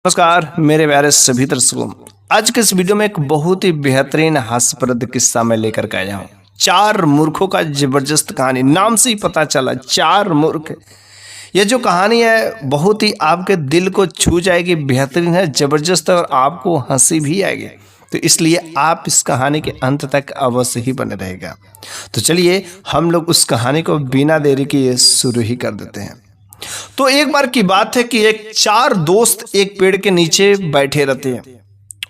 नमस्कार मेरे प्यारे सभी दर्शकों। आज के इस वीडियो में एक बहुत ही बेहतरीन हास्यप्रद किस्सा मैं लेकर के आया हूँ। चार मूर्खों का जबरदस्त कहानी। नाम से ही पता चला चार मूर्ख। यह जो कहानी है बहुत ही आपके दिल को छू जाएगी, बेहतरीन है, जबरदस्त है और आपको हंसी भी आएगी। तो इसलिए आप इस कहानी के अंत तक अवश्य ही बने रहेगा। तो चलिए हम लोग उस कहानी को बिना देरी किए शुरू ही कर देते हैं। तो एक बार की बात है कि एक चार दोस्त एक पेड़ के नीचे बैठे रहते हैं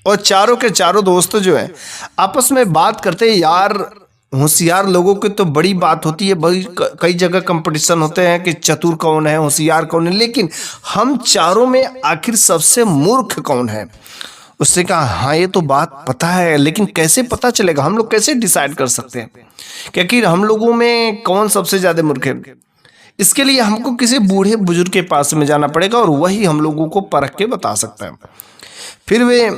और चारों के चारों दोस्त जो है आपस में बात करते हैं। यार होशियार लोगों की तो बड़ी बात होती है, बड़ी कई जगह कंपटीशन होते हैं कि चतुर कौन है, होशियार कौन है, लेकिन हम चारों में आखिर सबसे मूर्ख कौन है। उसने कहा हाँ ये तो बात पता है, लेकिन कैसे पता चलेगा, हम लोग कैसे डिसाइड कर सकते हैं कि आखिर हम लोगों में कौन सबसे ज्यादा मूर्ख है। इसके लिए हमको किसी बूढ़े बुजुर्ग के पास में जाना पड़ेगा और वही हम लोगों को परख के बता सकता है। फिर वे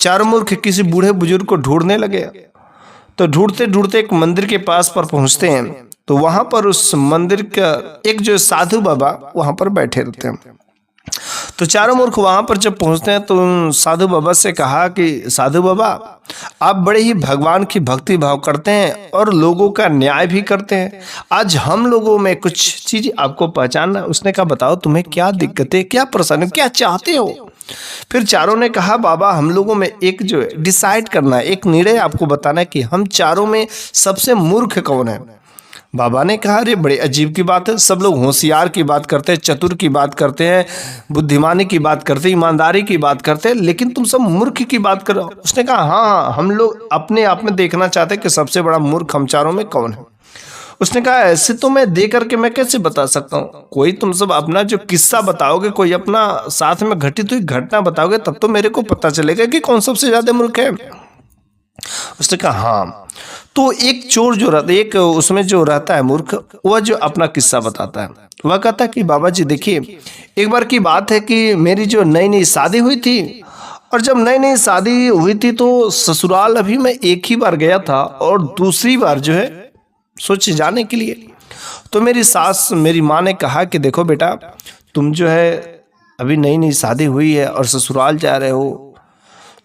चारों मूर्ख किसी बूढ़े बुजुर्ग को ढूंढने लगे। तो ढूंढते ढूंढते एक मंदिर के पास पर पहुंचते हैं। तो वहां पर उस मंदिर का एक जो साधु बाबा वहां पर बैठे रहते हैं। तो चारों मूर्ख वहां पर जब पहुंचते हैं तो साधु बाबा से कहा कि साधु बाबा आप बड़े ही भगवान की भक्ति भाव करते हैं और लोगों का न्याय भी करते हैं। आज हम लोगों में कुछ चीज आपको पहचानना। उसने कहा बताओ तुम्हें क्या दिक्कत है, क्या परेशानी, क्या चाहते हो। फिर चारों ने कहा बाबा हम लोगों में एक जो है डिसाइड करना है, एक निर्णय आपको बताना है कि हम चारों में सबसे मूर्ख कौन है। बाबा ने कहा अरे बड़े अजीब की बात है, सब लोग होशियार की बात करते हैं, चतुर की बात करते हैं, बुद्धिमानी की बात करते हैं, ईमानदारी की बात करते हैं, लेकिन तुम सब मूर्ख की बात करो। उसने कहा हाँ हम लोग अपने आप में देखना चाहते हैं कि सबसे बड़ा मूर्ख हम चारों में कौन है। उसने कहा ऐसे तो मैं दे करके मैं कैसे बता सकता हूँ, कोई तुम सब अपना जो किस्सा बताओगे, कोई अपना साथ में घटित हुई घटना बताओगे, तब तो मेरे को पता चलेगा कि कौन सबसे ज्यादा मूर्ख है। उसने कहा हाँ। तो एक चोर जो रहता है, एक उसमें जो रहता है मूर्ख, वह जो अपना किस्सा बताता है। वह कहता है कि बाबा जी देखिए एक बार की बात है कि मेरी जो नई नई शादी हुई थी, और जब नई नई शादी हुई थी तो ससुराल अभी मैं एक ही बार गया था और दूसरी बार जो है सोचे जाने के लिए। तो मेरी सास मेरी माँ ने कहा कि देखो बेटा तुम जो है अभी नई नई शादी हुई है और ससुराल जा रहे हो,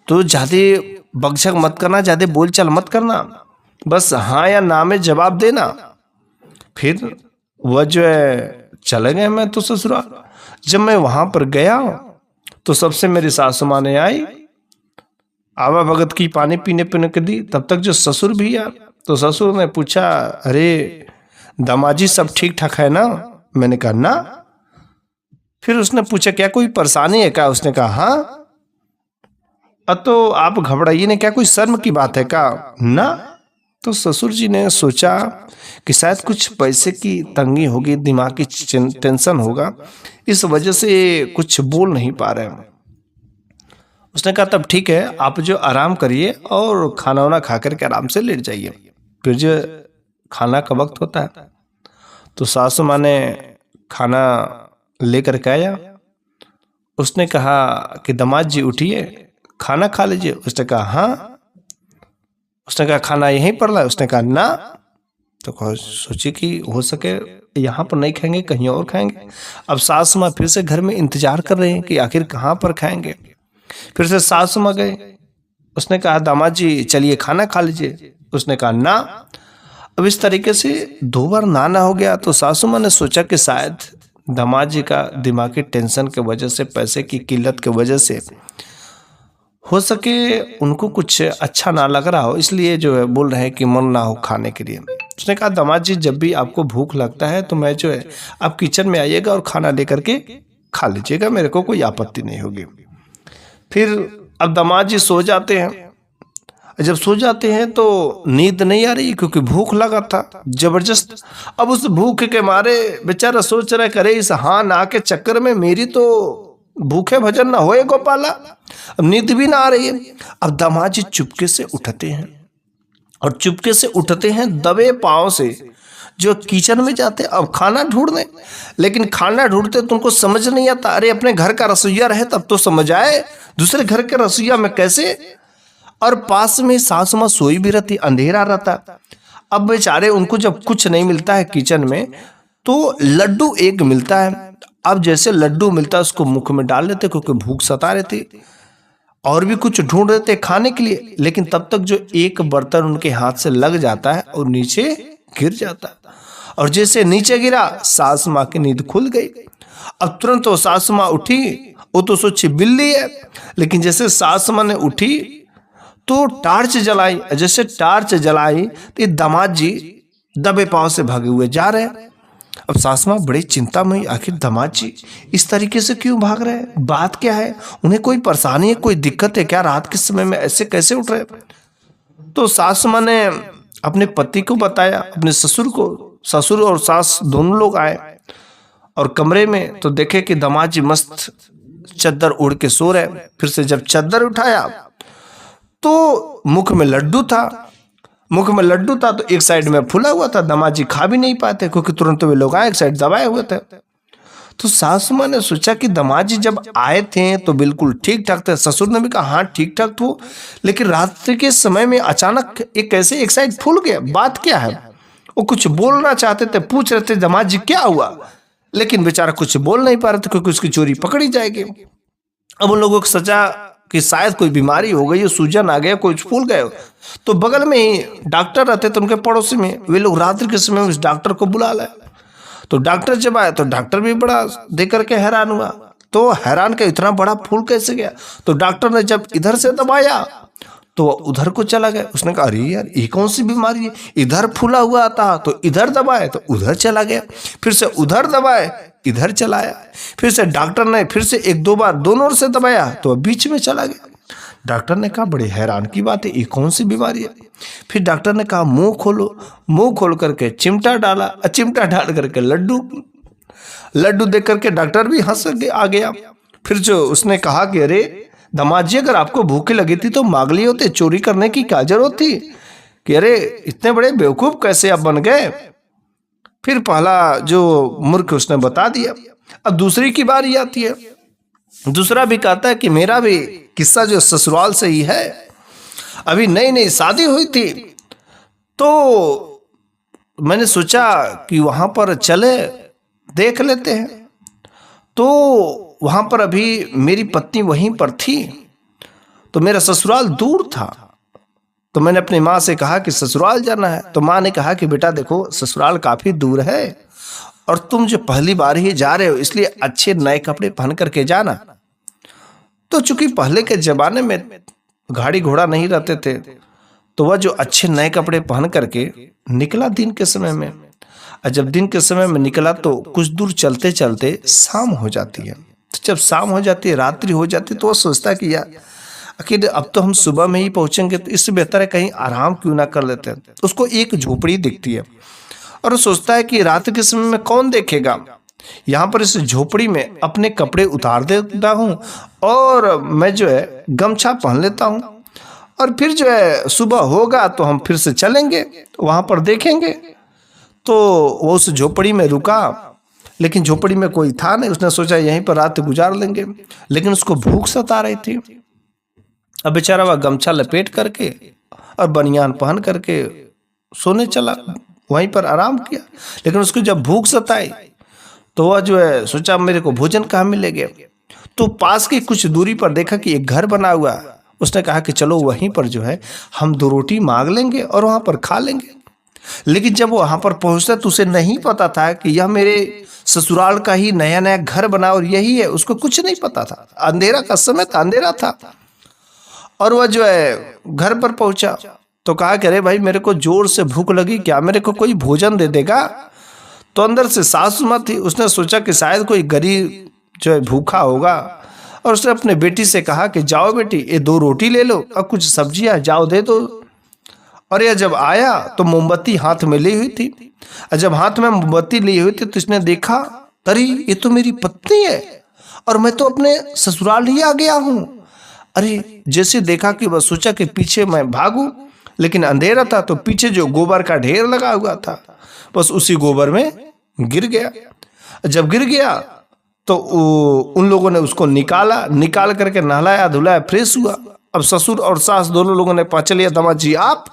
तो ज़्यादा बकझक मत करना, ज़्यादा बोल चाल मत करना, बस हाँ या ना में जवाब देना। फिर वह जो है चले गए मैं तो ससुराल। जब मैं वहां पर गया तो सबसे मेरी सासू माँ ने आई, आवा भगत की पानी पीने पीने के दी। तब तक जो ससुर भी आया तो ससुर ने पूछा अरे दामाजी सब ठीक ठाक है ना। मैंने कहा ना। फिर उसने पूछा क्या कोई परेशानी है क्या। उसने कहा हाँ। तो आप घबराइए नहीं, क्या कोई शर्म की बात है क्या। ना। तो ससुर जी ने सोचा कि शायद कुछ पैसे की तंगी होगी, दिमाग की टेंशन होगा, इस वजह से कुछ बोल नहीं पा रहे हैं। उसने कहा तब ठीक है आप जो आराम करिए और खाना वाना खा करके आराम से लेट जाइए। फिर जो खाना का वक्त होता है तो सासू माँ ने खाना लेकर के आया। उसने कहा कि दामाद जी उठिए खाना खा लीजिए। उसने कहा हाँ। उसने कहा खाना यहीं पर ला। उसने कहा ना। तो सोची कि हो सके यहाँ पर नहीं खाएंगे, कहीं और खाएंगे। अब सास माँ फिर से घर में इंतजार कर रहे हैं कि आखिर कहाँ पर खाएंगे। फिर से सास माँ गए। उसने कहा दामाद जी चलिए खाना खा लीजिए। उसने कहा ना। अब इस तरीके से दो बार ना हो गया तो सासू माँ ने सोचा कि शायद दामाद जी का दिमागी टेंशन के वजह से, पैसे की किल्लत के वजह से हो सके उनको कुछ अच्छा ना लग रहा हो, इसलिए जो है बोल रहे हैं कि मन ना हो खाने के लिए। उसने कहा दामाद जी जब भी आपको भूख लगता है तो मैं जो है आप किचन में आइएगा और खाना लेकर के खा लीजिएगा, मेरे को कोई आपत्ति नहीं होगी। फिर अब दामाद जी सो जाते हैं। जब सो जाते हैं तो नींद नहीं आ रही क्योंकि भूख लगा था जबरदस्त। अब उस भूख के मारे बेचारा सोच रहा करे इस हाँ ना के चक्कर में मेरी तो भूखे भजन ना होए गोपाला। अब नींद भी ना आ रही है। अब दामाद जी चुपके से उठते हैं और चुपके से उठते हैं दबे पांव से जो किचन में जाते हैं अब खाना ढूंढने। लेकिन खाना ढूंढते तो उनको समझ नहीं आता, अरे अपने घर का रसोईया रहे तब तो समझ आए, दूसरे घर के रसोईया में कैसे। और पास में सासू माँ सोई भी रहती, अंधेरा रहता। अब बेचारे उनको जब कुछ नहीं मिलता है किचन में तो लड्डू एक मिलता है। अब जैसे लड्डू मिलता उसको मुख में डाल लेते क्योंकि भूख सता रही थी, और भी कुछ ढूंढ रहे थे खाने के लिए, लेकिन तब तक जो एक बर्तन उनके हाथ से लग जाता है और नीचे गिर जाता है। और जैसे नीचे गिरा सास माँ की नींद खुल गई। अब तुरंत वो सास माँ उठी, वो तो सोची बिल्ली है, लेकिन जैसे सास माँ ने उठी तो टार्च जलाई। जैसे टार्च जलाई तो ये दामाद जी दबे पांव से भागे हुए जा रहे हैं। अब सास माँ बड़ी चिंता में, आखिर दामाद जी इस तरीके से क्यों भाग रहे हैं, बात क्या है, उन्हें कोई परेशानी है, कोई दिक्कत है क्या, रात के समय में ऐसे कैसे उठ रहे। तो सास माँ ने अपने पति को बताया, अपने ससुर को। ससुर और सास दोनों लोग आए और कमरे में तो देखे कि दामाद जी मस्त चद्दर उड़ के सो रहे। फिर से जब चद्दर उठाया तो मुख में लड्डू था। मुख में लड्डू था तो एक साइड में फूला हुआ था, दामाद जी खा भी नहीं पाते क्योंकि तुरंत वे लोग आए, एक साइड दबाए हुए थे। तो सासू माँ ने सोचा कि दामाद जी जब आए थे तो बिल्कुल ठीक ठाक थे। ससुर ने भी कहा हाँ ठीक ठाक तो, लेकिन रात्रि के समय में अचानक एक कैसे एक साइड फूल गया, बात क्या है। वो कुछ बोलना चाहते थे, पूछ रहे थे दामाद जी क्या हुआ, लेकिन बेचारा कुछ बोल नहीं पा रहे थे क्योंकि उसकी चोरी पकड़ी जाएगी। अब उन लोगों को सजा कि शायद कोई बीमारी हो गई, सूजन आ गया, कुछ फूल गए। तो बगल में ही डॉक्टर रहते थे उनके पड़ोसी में, वे लोग रात्रि के समय उस डॉक्टर को बुला लाए। तो डॉक्टर जब आया तो डॉक्टर भी बड़ा देख करके हैरान हुआ, तो हैरान का इतना बड़ा फूल कैसे गया। तो डॉक्टर ने जब इधर से दबाया तो उधर को चला गया। उसने कहा अरे यार ये कौन सी बीमारी है, इधर फूला हुआ था तो इधर दबाए तो उधर चला गया, फिर से उधर दबाए इधर चला आया, फिर से डॉक्टर ने फिर से एक दो बार दोनों ओर से दबाया तो बीच में चला गया। डॉक्टर ने कहा बड़ी हैरान की बात है, ये कौन सी बीमारी है। फिर डॉक्टर ने कहा मुंह खोलो। मुंह खोल करके चिमटा डाला, चिमटा डाल करके लड्डू देख करके डॉक्टर भी हंस के आ गया। फिर जो उसने कहा कि अरे दामाद जी अगर आपको भूख लगी थी तो मांग लिए होते, चोरी करने की क्या जरूरत थी, कि अरे इतने बड़े बेवकूफ कैसे आप बन गए। फिर पहला जो मूर्ख उसने बता दिया। अब दूसरी की बारी आती है। दूसरा भी कहता है कि मेरा भी किस्सा जो ससुराल से ही है। अभी नई नई शादी हुई थी तो मैंने सोचा कि वहां पर चले देख लेते हैं। तो वहां पर अभी मेरी पत्नी वहीं पर थी, तो मेरा ससुराल दूर था। तो मैंने अपनी माँ से कहा कि ससुराल जाना है। तो माँ ने कहा कि बेटा देखो ससुराल काफी दूर है और तुम जो पहली बार ही जा रहे हो इसलिए अच्छे नए कपड़े पहन करके जाना। तो चूंकि पहले के जमाने में गाड़ी घोड़ा नहीं रहते थे तो वह जो अच्छे नए कपड़े पहन करके निकला दिन के समय में। और जब दिन के समय में निकला तो कुछ दूर चलते चलते शाम हो जाती है। तो जब शाम हो जाती है, रात्रि हो जाती है, तो वह सोचता है कि यार आखिर अब तो हम सुबह में ही पहुंचेंगे तो इससे बेहतर है कहीं आराम क्यों ना कर लेते हैं। उसको एक झोपड़ी दिखती है और वो सोचता है कि रात के समय में कौन देखेगा, यहाँ पर इस झोपड़ी में अपने कपड़े उतार देता हूँ और मैं जो है गमछा पहन लेता हूँ और फिर जो है सुबह होगा तो हम फिर से चलेंगे, वहां पर देखेंगे। तो वो उस झोपड़ी में रुका, लेकिन झोपड़ी में कोई था नहीं। उसने सोचा यहीं पर रात गुजार लेंगे, लेकिन उसको भूख सता रही थी। अब बेचारा वह गमछा लपेट करके और बनियान पहन करके सोने चला, वहीं पर आराम किया। लेकिन उसको जब भूख सताई तो वह जो है सोचा मेरे को भोजन कहाँ मिलेगा। तो पास की कुछ दूरी पर देखा कि एक घर बना हुआ। उसने कहा कि चलो वहीं पर जो है हम 2 रोटी मांग लेंगे और वहां पर खा लेंगे। लेकिन जब वो वहां पर पहुंचता तो उसे नहीं पता था कि यह मेरे ससुराल का ही नया नया घर बना और यही है, उसको कुछ नहीं पता था। अंधेरा का समय था, अंधेरा था। और वह जो है घर पर पहुंचा तो कहा कि अरे भाई मेरे को जोर से भूख लगी, क्या मेरे को कोई भोजन दे देगा। तो अंदर से सासू माँ थी, उसने सोचा कि शायद कोई गरीब जो है भूखा होगा और उसने अपने बेटी से कहा कि जाओ बेटी ये 2 रोटी ले लो और कुछ सब्जियां जाओ दे दो। और यह जब आया तो मोमबत्ती हाथ में ली हुई थी। और जब हाथ में मोमबत्ती ली हुई थी तो इसने देखा अरे ये तो मेरी पत्नी है और मैं तो अपने ससुराल ही आ गया हूँ। अरे जैसे देखा कि वह सोचा कि पीछे मैं भागूं, लेकिन अंधेरा था तो पीछे जो गोबर का ढेर लगा हुआ था बस उसी गोबर में गिर गया। जब गिर गया तो उन लोगों ने उसको निकाल करके नहलाया धुलाया, फ्रेश हुआ। अब ससुर और सास दोनों लोगों ने पहचान लिया, दामाद जी आप,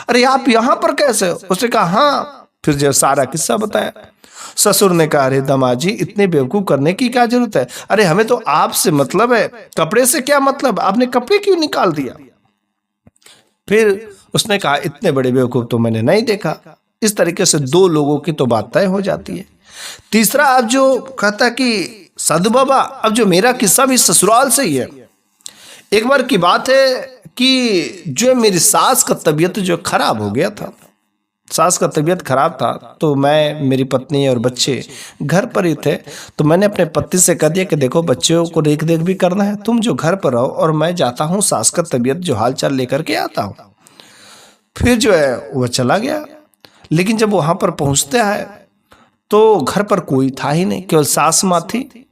अरे आप यहाँ पर कैसे हो। उसने कहा हाँ। फिर जो सारा किस्सा बताया। ससुर ने कहा, अरे दामाजी इतने बेवकूफ करने की क्या जरूरत है, अरे हमें तो आपसे मतलब है, कपड़े से क्या मतलब, आपने कपड़े क्यों निकाल दिया। फिर उसने कहा, इतने बड़े बेवकूफ तो मैंने नहीं देखा। इस तरीके से दो लोगों की तो बात तय हो जाती है। तीसरा अब जो कहता कि साधु बाबा, अब जो मेरा किस्सा भी ससुराल से ही है। एक बार की बात है कि जो मेरी सास का तबीयत जो खराब हो गया था, सास का तबीयत खराब था, तो मैं, मेरी पत्नी और बच्चे घर पर ही थे। तो मैंने अपने पति से कह दिया कि देखो बच्चों को देख देख भी करना है, तुम जो घर पर रहो और मैं जाता हूँ सास का तबीयत जो हाल चाल लेकर के आता हूँ। फिर जो है वह चला गया। लेकिन जब वहां पर पहुंचते हैं तो घर पर कोई था ही नहीं, केवल सास माँ थी,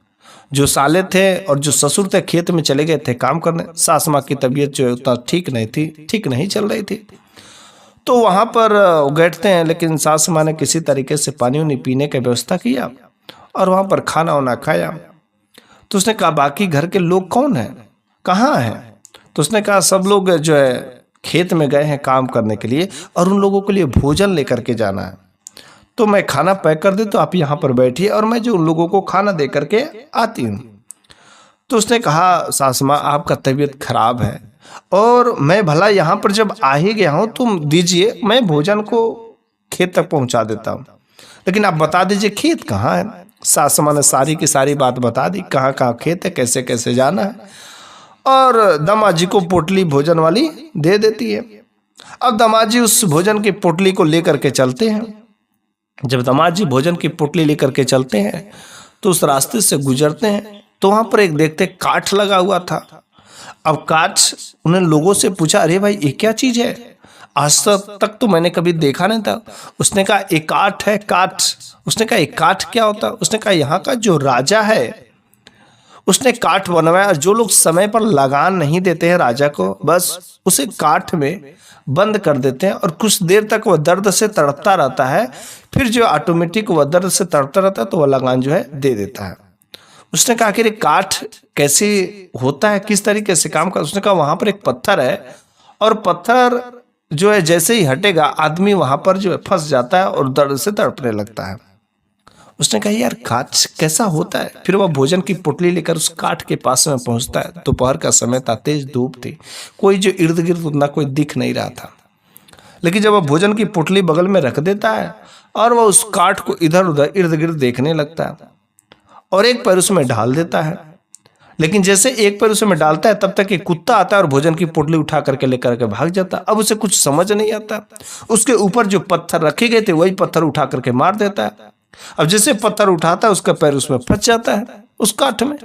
जो साले थे और जो ससुर थे खेत में चले गए थे काम करने। सास माँ की तबीयत जो है उतना ठीक नहीं थी, ठीक नहीं चल रही थी। तो वहां पर बैठते हैं, लेकिन सास माँ ने किसी तरीके से पानी उनी पीने की व्यवस्था किया और वहां पर खाना वाना खाया। तो उसने कहा, बाकी घर के लोग कौन है, कहाँ हैं। तो उसने कहा, सब लोग जो है खेत में गए हैं काम करने के लिए और उन लोगों के लिए भोजन लेकर के जाना है। तो मैं खाना पैक कर दे, तो आप यहाँ पर बैठिए और मैं जो उन लोगों को खाना दे करके आती हूँ। तो उसने कहा, सास माँ आपका तबीयत खराब है और मैं भला यहाँ पर जब आ ही गया हूँ, तुम दीजिए, मैं भोजन को खेत तक पहुँचा देता हूँ, लेकिन आप बता दीजिए खेत कहाँ है। सास माँ ने सारी की सारी बात बता दी, कहाँ कहाँ खेत है, कैसे कैसे जाना है, और दामाजी को पोटली भोजन वाली दे देती है। अब दामाजी उस भोजन की पोटली को लेकर के चलते हैं। जब दामाजी भोजन की पोटली लेकर के चलते हैं तो उस रास्ते से गुजरते हैं, तो वहां पर एक देखते काठ लगा हुआ था। अब काठ, उन्होंने लोगों से पूछा, अरे भाई ये क्या चीज है, आज तक तो मैंने कभी देखा नहीं था। उसने कहा, एक काठ है, काठ। उसने कहा, एक काठ क्या होता है। उसने कहा, यहाँ का जो राजा है उसने काठ बनवाया, और जो लोग समय पर लगान नहीं देते हैं राजा को, बस उसे काठ में बंद कर देते हैं और कुछ देर तक वह दर्द से तड़पता रहता है। फिर जो ऑटोमेटिक वह दर्द से तड़पता रहता है तो वह लगान जो है दे देता है। उसने कहा कि काठ कैसे होता है, किस तरीके से काम कर। उसने कहा, वहां पर एक पत्थर है और पत्थर जो है जैसे ही हटेगा आदमी वहां पर जो है फंस जाता है और दर्द से तड़पने लगता है। उसने कहा, यार काठ कैसा होता है। फिर वह भोजन की पोटली लेकर उस काठ के पास में पहुंचता है। दोपहर का समय था, तेज धूप थी, कोई जो इर्द गिर्द उतना कोई दिख नहीं रहा था। लेकिन जब वह भोजन की पोटली बगल में रख देता है और वह उस काठ को इधर उधर इर्द गिर्द देखने लगता है और एक पैर उसमें डाल देता है। लेकिन जैसे एक पैर उसमें डालता है तब तक एक कुत्ता आता है और भोजन की पोटली उठा करके लेकर के भाग जाता है। अब उसे कुछ समझ नहीं आता, उसके ऊपर जो पत्थर रखे गए थे वही पत्थर उठा करके मार देता है। अब जैसे पत्थर उठाता है उसका पैर उसमें फंस जाता है उस काठ में,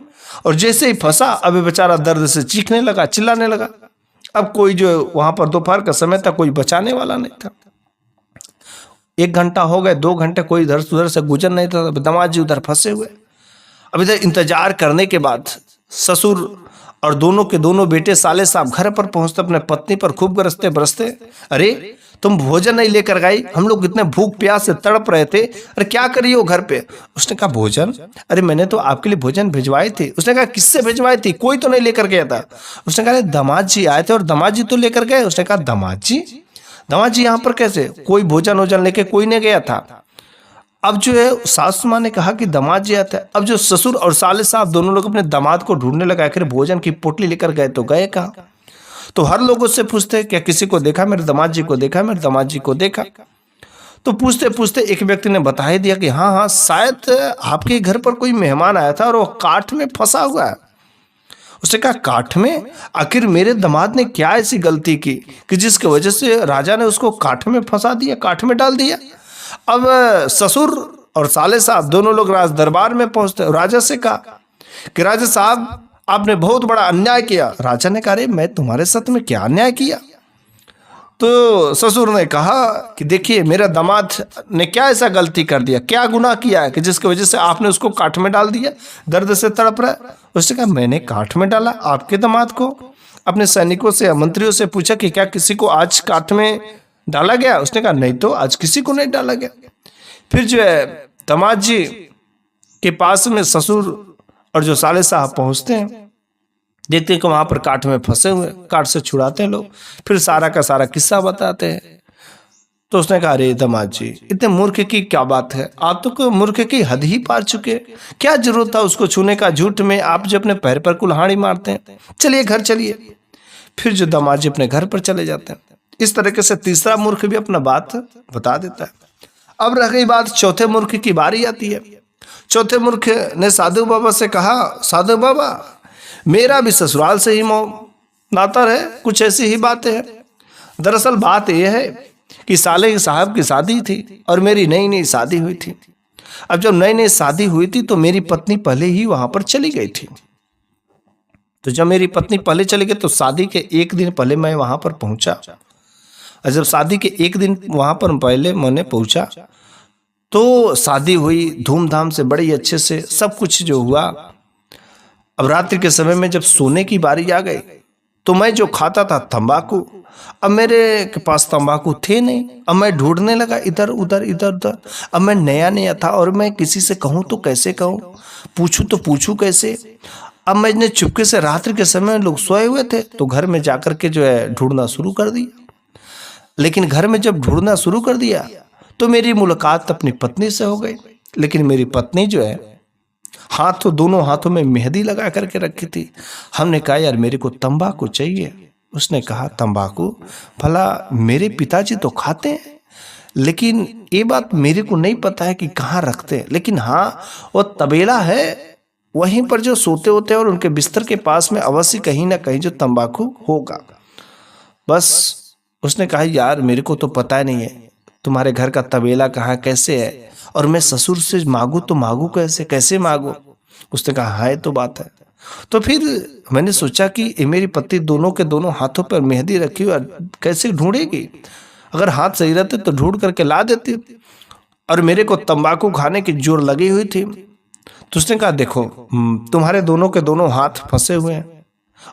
और जैसे ही फंसा अब बेचारा दर्द से चीखने लगा, चिल्लाने लगा। अब कोई जो वहां पर दोपहर का समय था, कोई बचाने वाला नहीं था। 1 घंटा हो गए, 2 घंटे, कोई इधर उधर से गुजर नहीं था। दामाजी उधर फंसे हुए। अब इधर इंतजार करने के बाद ससुर और दोनों के दोनों बेटे साले साहब घर पर पहुंचते, अपने पत्नी पर खूब गरजते बरसते, अरे तुम भोजन नहीं लेकर गई, हम लोग इतने भूख प्यास से तड़प रहे थे, अरे क्या करिए हो घर पे। उसने कहा, भोजन, अरे मैंने तो आपके लिए भोजन भिजवाई थी। उसने कहा, किससे भिजवाई थी, कोई तो नहीं लेकर गया था। उसने कहा, दामाद जी आए थे और दामाद जी तो लेकर गए। उसने कहा, दामाद जी यहाँ पर कैसे, कोई भोजन वोजन लेके कोई नहीं गया था। अब जो है सासू माँ ने कहा कि दामाद जी आते हैं। अब जो ससुर और साले साहब दोनों लोग अपने दामाद को ढूंढने लगा, आखिर भोजन की पोटली लेकर गए तो गए कहाँ। तो हर लोगों से पूछते, क्या किसी को देखा, मेरे दामाद जी को देखा, मेरे दामाद जी को देखा। तो पूछते पूछते एक व्यक्ति ने बता ही दिया कि हाँ हाँ, शायद आपके घर पर कोई मेहमान आया था और वो काठ में फंसा हुआ है। उसने कहा, काठ में, आखिर मेरे दामाद ने क्या ऐसी गलती की कि जिसकी वजह से राजा ने उसको काठ में फंसा दिया, काठ में डाल दिया। अब ससुर और साले साहब दोनों लोग राज दरबार में पहुंचते, राजा से कहा कि राजा साहब आपने बहुत बड़ा अन्याय किया। राजा ने कहा, अरे मैं तुम्हारे साथ में क्या अन्याय किया। तो ससुर ने कहा कि देखिए, मेरा दामाद ने क्या ऐसा गलती कर दिया, क्या गुनाह किया है कि जिसकी वजह से आपने उसको काठ में डाल दिया, दर्द से तड़प रहा है। उसने कहा, मैंने काठ में डाला आपके दामाद को। अपने सैनिकों से या मंत्रियों से पूछा कि क्या किसी को आज काठ में डाला गया। उसने कहा, नहीं तो आज किसी को नहीं डाला गया। फिर जो है दामाद जी के पास में ससुर और जो साले साहब पहुंचते हैं, देखते हैं कि वहां पर काठ में फंसे हुए, काठ से छुड़ाते हैं लोग, फिर सारा का सारा किस्सा बताते हैं। तो उसने कहा, अरे दामाद जी, इतने मूर्ख की क्या बात है, आप तो मूर्ख की हद ही पार चुके, क्या जरूरत था उसको छूने का, झूठ में आप जो अपने पैर पर कुल्हाड़ी मारते हैं, चलिए घर चलिए। फिर जो दामाद जी अपने घर पर चले जाते हैं। इस तरीके से तीसरा मूर्ख भी अपना बात बता देता है। अब रह गई बात चौथे मूर्ख की, बारी आती है। चौथे मूर्ख ने साधु बाबा से कहा, साधु बाबा, मेरा भी ससुराल से ही नाता है, कुछ ऐसी ही बातें हैं। दरअसल बात यह है कि साले साहब की शादी थी और मेरी नई नई शादी हुई थी। अब जब नई नई शादी हुई थी तो मेरी पत्नी पहले ही वहां पर चली गई थी। तो जब मेरी पत्नी पहले चली गई तो शादी के एक दिन पहले मैं वहां पर पहुंचा, और जब शादी के एक दिन वहां पर पहले मैंने पहुंचा तो शादी हुई धूमधाम से, बड़ी अच्छे से सब कुछ जो हुआ। अब रात्रि के समय में जब सोने की बारी आ गई तो मैं जो खाता था तंबाकू, अब मेरे के पास तंबाकू थे नहीं। अब मैं ढूंढने लगा इधर उधर इधर उधर। अब मैं नया नया था और मैं किसी से कहूँ तो कैसे कहूँ, पूछूं तो पूछूं कैसे। अब मैंने चुपके से, रात्रि के समय लोग सोए हुए थे, तो घर में जाकर के जो है ढूंढना शुरू कर दिया। लेकिन घर में जब ढूंढना शुरू कर दिया तो मेरी मुलाकात अपनी पत्नी से हो गई। लेकिन मेरी पत्नी जो है दोनों हाथों में मेहंदी लगा करके रखी थी। हमने कहा, यार मेरे को तंबाकू चाहिए। उसने कहा, तंबाकू? भला मेरे पिताजी तो खाते हैं, लेकिन ये बात मेरे को नहीं पता है कि कहाँ रखते हैं। लेकिन हाँ, वो तबेला है वहीं पर जो सोते होते हैं और उनके बिस्तर के पास में अवश्य कहीं ना कहीं जो तंबाकू होगा। बस उसने कहा, यार मेरे को तो पता नहीं है तुम्हारे घर का तबेला कहाँ कैसे है, और मैं ससुर से मांगू तो मांगू कैसे मांगू। उसने कहा, हाँ ये तो बात है। तो फिर मैंने सोचा कि ये मेरी पत्नी दोनों के दोनों हाथों पर मेहंदी रखी हुई, कैसे ढूंढेगी। अगर हाथ सही रहते तो ढूंढ करके ला देती, और मेरे को तंबाकू खाने की जोर लगी हुई थी। तो उसने कहा, देखो तुम्हारे दोनों के दोनों हाथ फंसे हुए हैं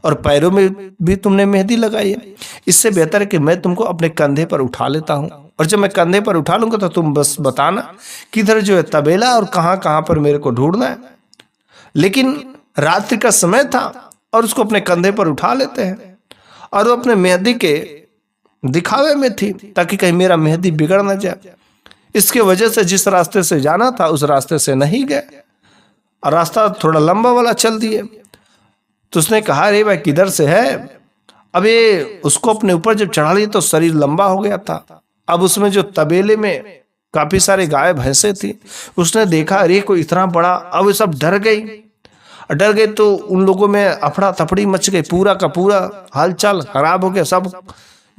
और पैरों में भी तुमने मेहंदी लगाई है, इससे बेहतर है कि मैं तुमको अपने कंधे पर उठा लेता हूँ, और जब मैं कंधे पर उठा लूंगा तो तुम बस बताना किधर जो है तबेला और कहाँ कहाँ पर मेरे को ढूंढना है। लेकिन रात्रि का समय था और उसको अपने कंधे पर उठा लेते हैं, और वो अपने मेहंदी के दिखावे में थी ताकि कहीं मेरा मेहंदी बिगड़ ना जाए। इसके वजह से जिस रास्ते से जाना था उस रास्ते से नहीं गए, और रास्ता थोड़ा लंबा वाला चल दिए। तो उसने कहा, अरे भाई किधर से है। अब ये उसको अपने ऊपर जब चढ़ा लिया तो शरीर लंबा हो गया था। अब उसमें जो तबेले में काफी सारे गाय भैंसे थी, उसने देखा, अरे कोई इतना बड़ा। अब सब डर गई तो उन लोगों में अफड़ा तफड़ी मच गई, पूरा का पूरा हालचाल खराब हो गया। सब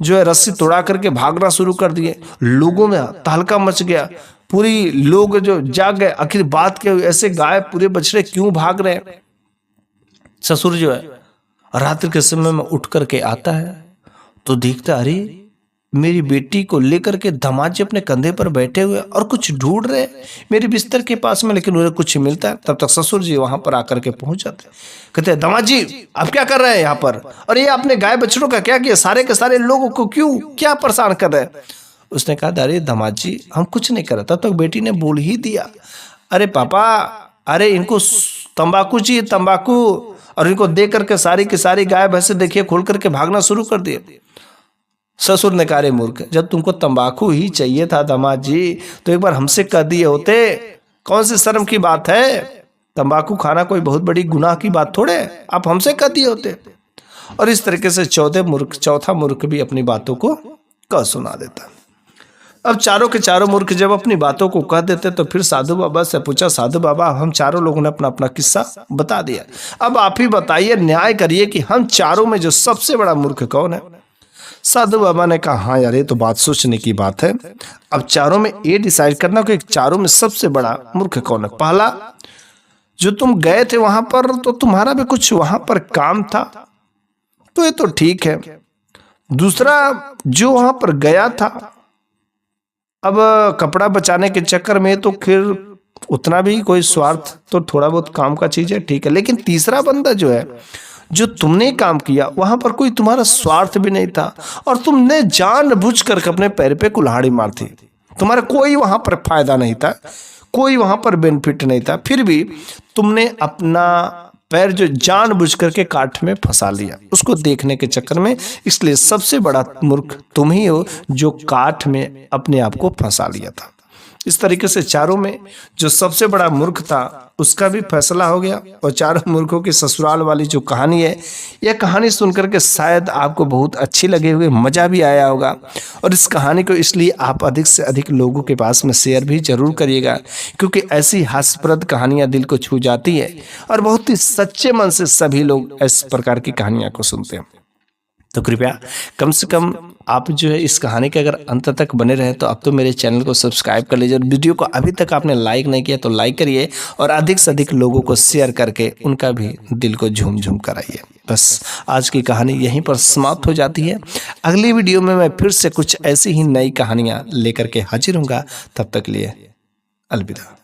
जो है रस्सी तोड़ा करके भागना शुरू कर दिए। लोगों में तहलका मच गया, पूरी लोग जो जाग गए। आखिर बात क्या हुई, ऐसे गाय पूरे बछड़े क्यों भाग रहे हैं। ससुर जो है रात्रि के समय में उठ करके आता है तो देखता, अरे मेरी बेटी को लेकर के दामाद जी अपने कंधे पर बैठे हुए और कुछ ढूंढ रहे मेरे बिस्तर के पास में, लेकिन उन्हें कुछ मिलता है। तब तक ससुर जी वहां पर आकर के पहुंच जाते, कहते हैं, दामाद जी आप क्या कर रहे हैं यहाँ पर, और ये आपने गाय बछड़ों का क्या किया, सारे के सारे लोगों को क्या परेशान कर रहे हैं। उसने कहा, अरे दामाद जी हम कुछ नहीं कर रहे। तब तक बेटी ने बोल ही दिया, अरे पापा, अरे इनको तंबाकू चाहिए, तंबाकू, और इनको दे करके सारी की सारी गाय भैंसे देखिए खोल करके भागना शुरू कर दिए। ससुर ने कहा, रे मूर्ख, जब तुमको तंबाकू ही चाहिए था दामाद जी तो एक बार हमसे कह दिए होते, कौन सी शर्म की बात है, तंबाकू खाना कोई बहुत बड़ी गुनाह की बात थोड़े, आप हमसे कह दिए होते। और इस तरीके से चौथा मूर्ख भी अपनी बातों को कह सुना देता। अब चारों के चारों मूर्ख जब अपनी बातों को कह देते तो फिर साधु बाबा से पूछा, साधु बाबा हम चारों लोगों ने अपना अपना किस्सा बता दिया, अब आप ही बताइए, न्याय करिए कि हम चारों में जो सबसे बड़ा मूर्ख कौन है। साधु बाबा ने कहा, हाँ यार ये तो बात सोचने की बात है। अब चारों में ये डिसाइड करना कि चारों में सबसे बड़ा मूर्ख कौन है। पहला, जो तुम गए थे वहां पर तो तुम्हारा भी कुछ वहां पर काम था, तो ये तो ठीक है। दूसरा, जो वहां पर गया था, अब कपड़ा बचाने के चक्कर में तो फिर उतना भी कोई स्वार्थ तो थोड़ा बहुत काम का चीज है, ठीक है। लेकिन तीसरा बंदा जो है, जो तुमने काम किया वहां पर कोई तुम्हारा स्वार्थ भी नहीं था, और तुमने जानबूझ कर अपने पैर पे कुल्हाड़ी मारती, तुम्हारा कोई वहां पर फायदा नहीं था, कोई वहां पर बेनिफिट नहीं था, फिर भी तुमने अपना पैर जो जानबूझ करके काठ में फंसा लिया उसको देखने के चक्कर में। इसलिए सबसे बड़ा मूर्ख तुम ही हो जो काठ में अपने आप को फंसा लिया था। इस तरीके से चारों में जो सबसे बड़ा मूर्ख था उसका भी फैसला हो गया। और चारों मूर्खों की ससुराल वाली जो कहानी है, यह कहानी सुनकर के शायद आपको बहुत अच्छी लगे हुए, मज़ा भी आया होगा। और इस कहानी को इसलिए आप अधिक से अधिक लोगों के पास में शेयर भी जरूर करिएगा, क्योंकि ऐसी हास्यप्रद कहानियाँ दिल को छू जाती है और बहुत ही सच्चे मन से सभी लोग इस प्रकार की कहानियाँ को सुनते हैं। तो कृपया कम से कम आप जो है इस कहानी के अगर अंत तक बने रहे तो अब तो मेरे चैनल को सब्सक्राइब कर लीजिए। और वीडियो को अभी तक आपने लाइक नहीं किया तो लाइक करिए और अधिक से अधिक लोगों को शेयर करके उनका भी दिल को झूम झूम कराइए। बस आज की कहानी यहीं पर समाप्त हो जाती है। अगली वीडियो में मैं फिर से कुछ ऐसी ही नई कहानियाँ लेकर के हाजिर हूँगा। तब तक के लिए अलविदा।